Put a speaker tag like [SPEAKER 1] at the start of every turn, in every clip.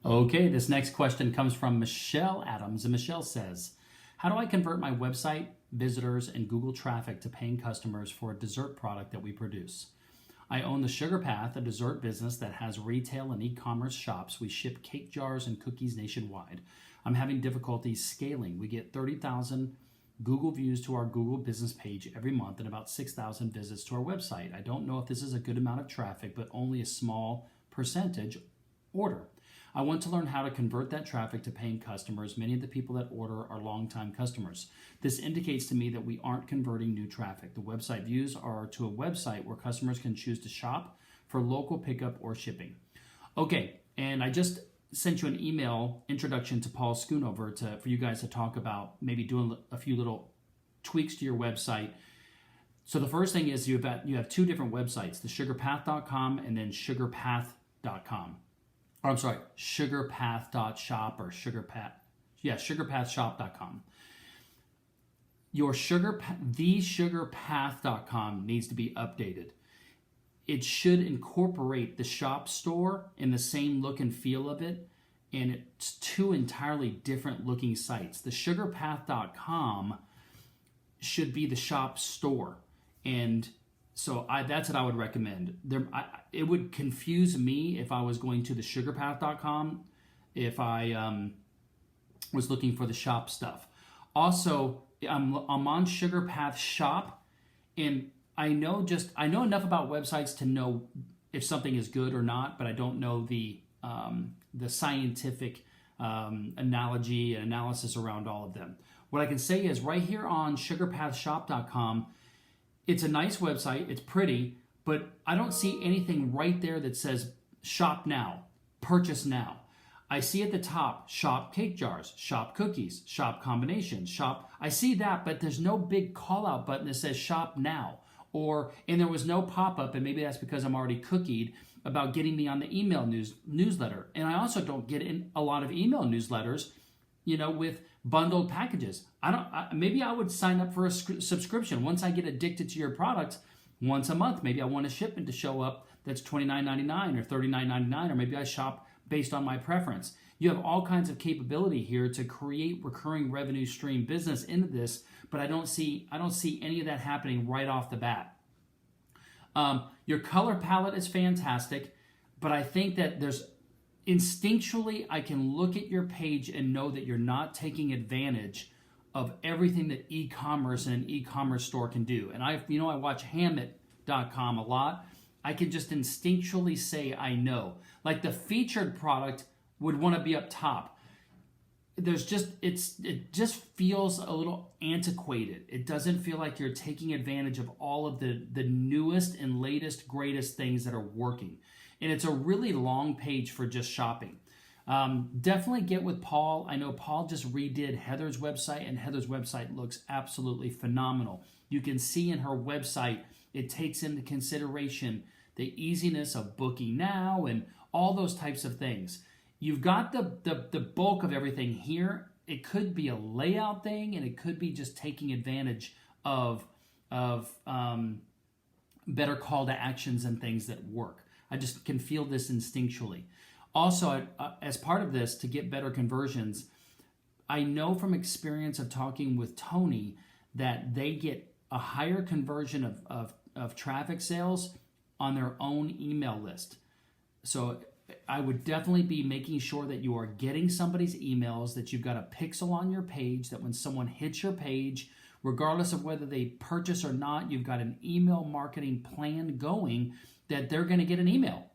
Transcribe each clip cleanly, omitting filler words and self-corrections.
[SPEAKER 1] Okay, this next question comes from Michelle Adams, and Michelle says, how do I convert my website visitors and Google traffic to paying customers for a dessert product that we produce? I own the Sugar Path, a dessert business that has retail and e-commerce shops. We ship cake jars and cookies nationwide. I'm having difficulty scaling. We get 30,000 Google views to our Google business page every month and about 6,000 visits to our website. I don't know if this is a good amount of traffic, but only a small percentage order. I want to learn how to convert that traffic to paying customers. Many of the people that order are longtime customers. This indicates to me that we aren't converting new traffic. The website views are to a website where customers can choose to shop for local pickup or shipping. Okay, and I just sent you an email introduction to Paul Schoonover for you guys to talk about maybe doing a few little tweaks to your website. So the first thing is you have two different websites, the sugarpath.com and then sugarpath.com. I'm sorry, sugarpath.shop or sugarpathshop.com. Your thesugarpath.com needs to be updated. It should incorporate the shop store in the same look and feel of it, and it's two entirely different looking sites. The sugarpath.com should be the shop store, and so that's what I would recommend. It would confuse me if I was going to the sugarpath.com if I was looking for the shop stuff. Also, I'm on SugarPath Shop, and I know enough about websites to know if something is good or not, but I don't know the scientific analogy and analysis around all of them. What I can say is right here on sugarpathshop.com, it's a nice website, it's pretty, but I don't see anything right there that says shop now, purchase now. I see at the top, shop cake jars, shop cookies, shop combinations, shop. I see that, but there's no big call out button that says shop now. And there was no pop-up, and maybe that's because I'm already cookied about getting me on the email newsletter. And I also don't get in a lot of email newsletters, with bundled packages. Maybe I would sign up for a subscription. Once I get addicted to your product, once a month, maybe I want a shipment to show up that's $29.99 or $39.99, or maybe I shop based on my preference. You have all kinds of capability here to create recurring revenue stream business into this, but I don't see any of that happening right off the bat. Your color palette is fantastic, but I think that instinctually I can look at your page and know that you're not taking advantage of everything that e-commerce and an e-commerce store can do. And I watch Hammett.com a lot. I can just instinctually say I know. Like the featured product would want to be up top. It just feels a little antiquated. It doesn't feel like you're taking advantage of all of the newest and latest, greatest things that are working. And it's a really long page for just shopping. Definitely get with Paul. I know Paul just redid Heather's website, and Heather's website looks absolutely phenomenal. You can see in her website, it takes into consideration the easiness of booking now and all those types of things. You've got the bulk of everything here. It could be a layout thing, and it could be just taking advantage of better call to actions and things that work. I just can feel this instinctually. Also, as part of this, to get better conversions, I know from experience of talking with Tony that they get a higher conversion of traffic sales on their own email list. So I would definitely be making sure that you are getting somebody's emails, that you've got a pixel on your page, that when someone hits your page, regardless of whether they purchase or not, you've got an email marketing plan going that they're going to get an email,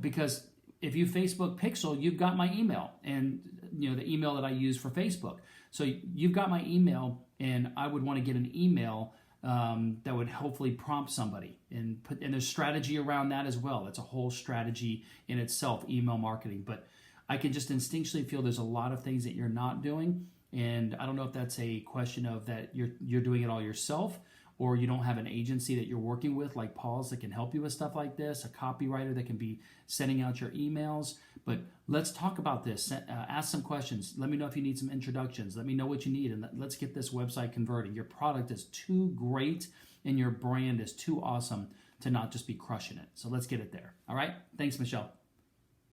[SPEAKER 1] because if you Facebook pixel, you've got my email and, the email that I use for Facebook. So you've got my email, and I would want to get an email that would hopefully prompt somebody, and there's strategy around that as well. That's a whole strategy in itself, email marketing. But I can just instinctually feel there's a lot of things that you're not doing, and I don't know if that's a question of that you're doing it all yourself, or you don't have an agency that you're working with like Paul's that can help you with stuff like this, a copywriter that can be sending out your emails. But let's talk about this. Ask some questions. Let me know if you need some introductions. Let me know what you need, and let's get this website converting. Your product is too great, and your brand is too awesome to not just be crushing it. So let's get it there. All right? Thanks, Michelle.